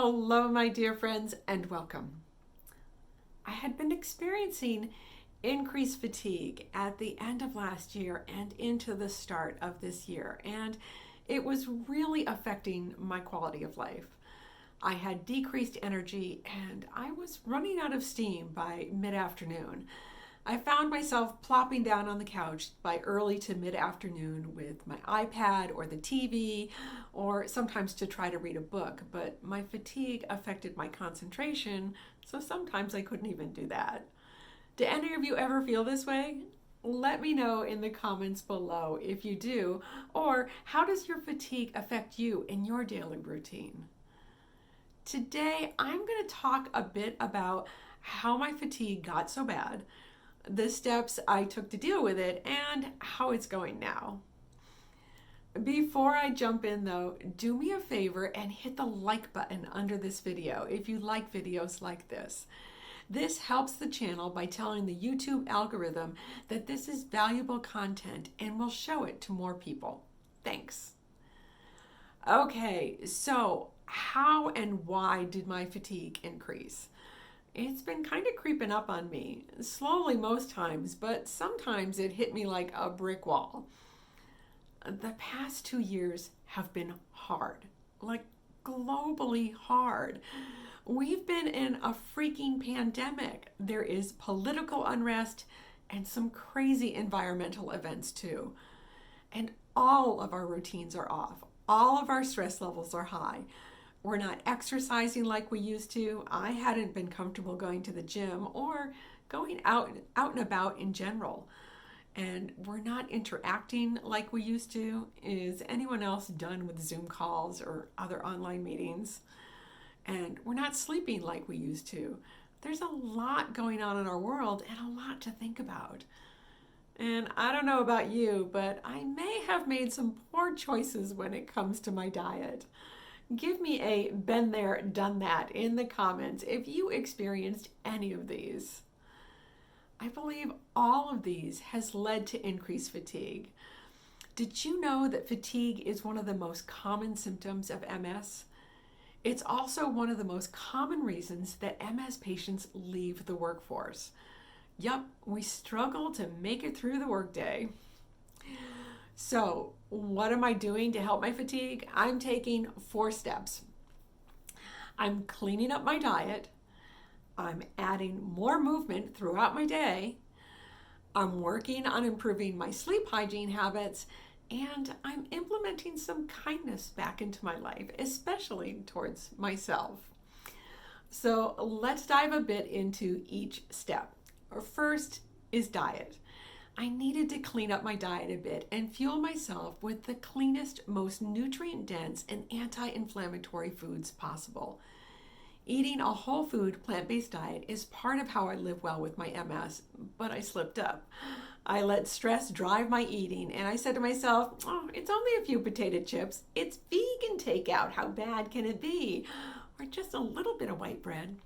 Hello, my dear friends, and welcome. I had been experiencing increased fatigue at the end of last year and into the start of this year, and it was really affecting my quality of life. I had decreased energy and I was running out of steam by mid afternoon. I found myself plopping down on the couch by early to mid afternoon with my iPad or the TV, or sometimes to try to read a book, but my fatigue affected my concentration, so sometimes I couldn't even do that. Do any of you ever feel this way? Let me know in the comments below if you do, or how does your fatigue affect you in your daily routine? Today, I'm going to talk a bit about how my fatigue got so bad, the steps I took to deal with it, and how it's going now. Before I jump in though, do me a favor and hit the like button under this video if you like videos like this. This helps the channel by telling the YouTube algorithm that this is valuable content and will show it to more people. Thanks. Okay, so how and why did my fatigue increase? It's been kind of creeping up on me, slowly most times, but sometimes it hit me like a brick wall. The past 2 years have been hard, like globally hard. We've been in a freaking pandemic. There is political unrest and some crazy environmental events too. And all of our routines are off. All of our stress levels are high. We're not exercising like we used to. I hadn't been comfortable going to the gym or going out and about in general. And we're not interacting like we used to. Is anyone else done with Zoom calls or other online meetings? And we're not sleeping like we used to. There's a lot going on in our world and a lot to think about. And I don't know about you, but I may have made some poor choices when it comes to my diet. Give me a been there, done that in the comments if you experienced any of these. I believe all of these has led to increased fatigue. Did you know that fatigue is one of the most common symptoms of MS? It's also one of the most common reasons that MS patients leave the workforce. Yup, we struggle to make it through the workday. So, what am I doing to help my fatigue? I'm taking 4 steps. I'm cleaning up my diet. I'm adding more movement throughout my day. I'm working on improving my sleep hygiene habits. And I'm implementing some kindness back into my life, especially towards myself. So let's dive a bit into each step. First is diet. I needed to clean up my diet a bit and fuel myself with the cleanest, most nutrient-dense and anti-inflammatory foods possible. Eating a whole food, plant-based diet is part of how I live well with my MS, but I slipped up. I let stress drive my eating, and I said to myself, oh, it's only a few potato chips. It's vegan takeout. How bad can it be? Or just a little bit of white bread.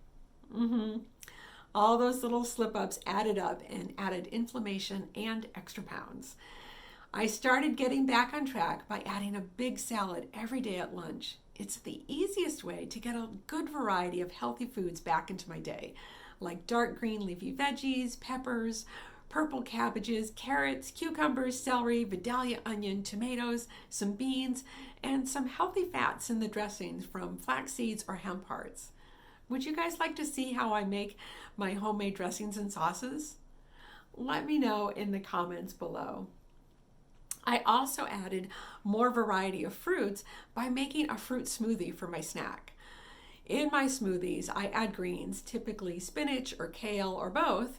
All those little slip-ups added up and added inflammation and extra pounds. I started getting back on track by adding a big salad every day at lunch. It's the easiest way to get a good variety of healthy foods back into my day, like dark green leafy veggies, peppers, purple cabbages, carrots, cucumbers, celery, Vidalia onion, tomatoes, some beans, and some healthy fats in the dressings from flax seeds or hemp hearts. Would you guys like to see how I make my homemade dressings and sauces? Let me know in the comments below. I also added more variety of fruits by making a fruit smoothie for my snack. In my smoothies, I add greens, typically spinach or kale or both,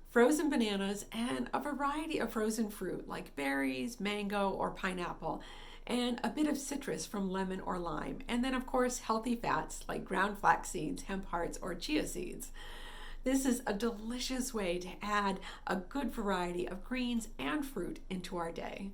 frozen bananas, and a variety of frozen fruit like berries, mango, or pineapple, and a bit of citrus from lemon or lime, and then of course healthy fats like ground flax seeds, hemp hearts, or chia seeds. This is a delicious way to add a good variety of greens and fruit into our day.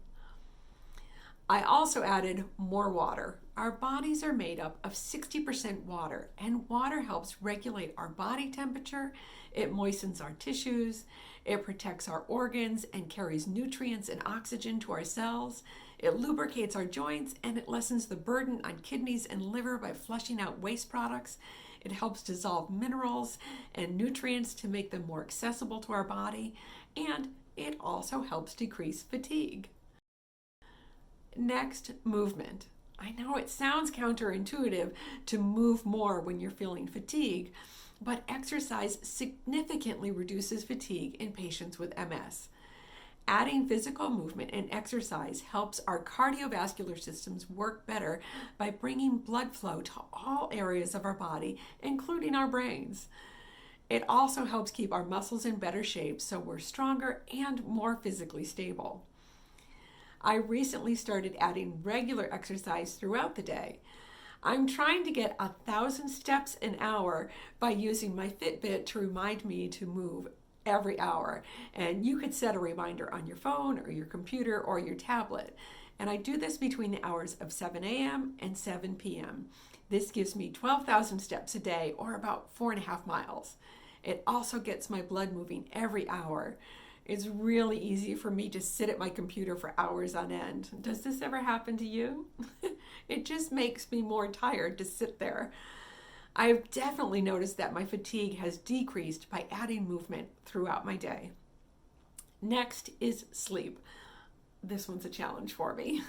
I also added more water. Our bodies are made up of 60% water, and water helps regulate our body temperature. It moistens our tissues. It protects our organs and carries nutrients and oxygen to our cells. It lubricates our joints and it lessens the burden on kidneys and liver by flushing out waste products. It helps dissolve minerals and nutrients to make them more accessible to our body, and it also helps decrease fatigue. Next, movement. I know it sounds counterintuitive to move more when you're feeling fatigue, but exercise significantly reduces fatigue in patients with MS. Adding physical movement and exercise helps our cardiovascular systems work better by bringing blood flow to all areas of our body, including our brains. It also helps keep our muscles in better shape so we're stronger and more physically stable. I recently started adding regular exercise throughout the day. I'm trying to get 1,000 steps an hour by using my Fitbit to remind me to move every hour. And you could set a reminder on your phone or your computer or your tablet. And I do this between the hours of 7 a.m. and 7 p.m. This gives me 12,000 steps a day, or about 4.5 miles. It also gets my blood moving every hour. It's really easy for me to sit at my computer for hours on end. Does this ever happen to you? It just makes me more tired to sit there. I've definitely noticed that my fatigue has decreased by adding movement throughout my day. Next is sleep. This one's a challenge for me.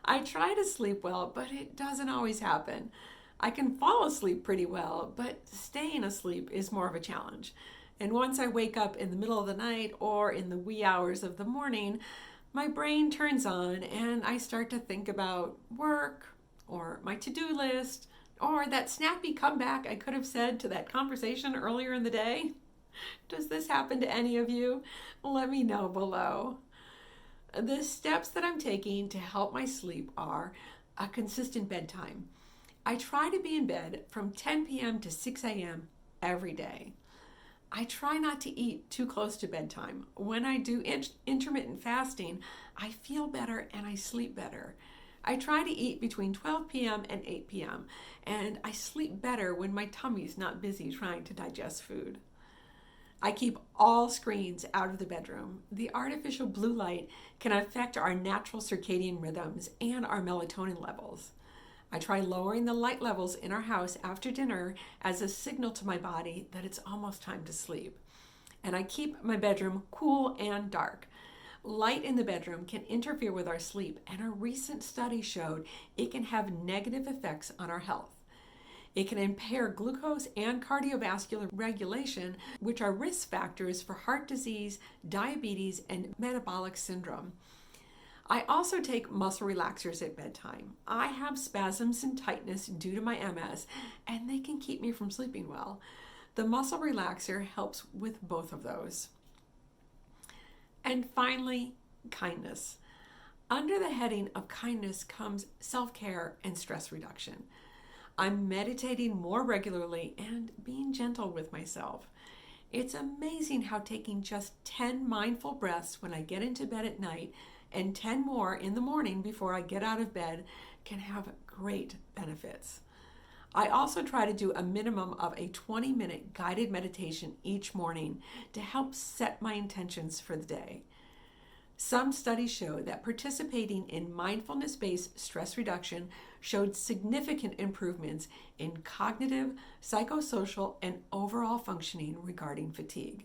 I try to sleep well, but it doesn't always happen. I can fall asleep pretty well, but staying asleep is more of a challenge. And once I wake up in the middle of the night or in the wee hours of the morning, my brain turns on and I start to think about work or my to-do list or that snappy comeback I could have said to that conversation earlier in the day. Does this happen to any of you? Let me know below. The steps that I'm taking to help my sleep are a consistent bedtime. I try to be in bed from 10 p.m. to 6 a.m. every day. I try not to eat too close to bedtime. When I do intermittent fasting, I feel better and I sleep better. I try to eat between 12 p.m. and 8 p.m. and I sleep better when my tummy's not busy trying to digest food. I keep all screens out of the bedroom. The artificial blue light can affect our natural circadian rhythms and our melatonin levels. I try lowering the light levels in our house after dinner as a signal to my body that it's almost time to sleep. And I keep my bedroom cool and dark. Light in the bedroom can interfere with our sleep, and a recent study showed it can have negative effects on our health. It can impair glucose and cardiovascular regulation, which are risk factors for heart disease, diabetes, and metabolic syndrome. I also take muscle relaxers at bedtime. I have spasms and tightness due to my MS, and they can keep me from sleeping well. The muscle relaxer helps with both of those. And finally, kindness. Under the heading of kindness comes self-care and stress reduction. I'm meditating more regularly and being gentle with myself. It's amazing how taking just 10 mindful breaths when I get into bed at night and 10 more in the morning before I get out of bed can have great benefits. I also try to do a minimum of a 20-minute guided meditation each morning to help set my intentions for the day. Some studies show that participating in mindfulness-based stress reduction showed significant improvements in cognitive, psychosocial, and overall functioning regarding fatigue.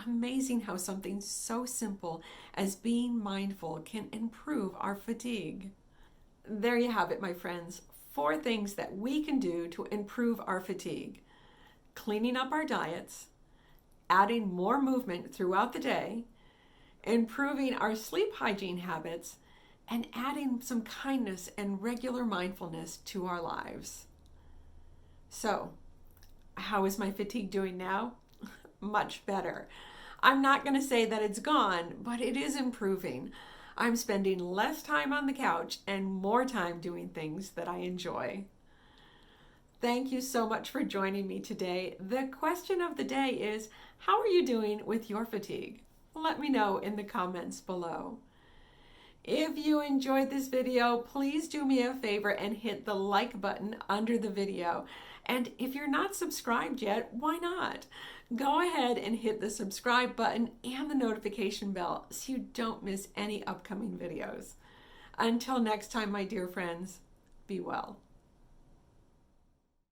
Amazing how something so simple as being mindful can improve our fatigue. There you have it, my friends. 4 things that we can do to improve our fatigue: cleaning up our diets, adding more movement throughout the day, improving our sleep hygiene habits, and adding some kindness and regular mindfulness to our lives. So, how is my fatigue doing now? Much better. I'm not going to say that it's gone, but it is improving. I'm spending less time on the couch and more time doing things that I enjoy. Thank you so much for joining me today. The question of the day is, how are you doing with your fatigue? Let me know in the comments below. If you enjoyed this video, please do me a favor and hit the like button under the video. And if you're not subscribed yet, why not? Go ahead and hit the subscribe button and the notification bell so you don't miss any upcoming videos. Until next time, my dear friends, be well.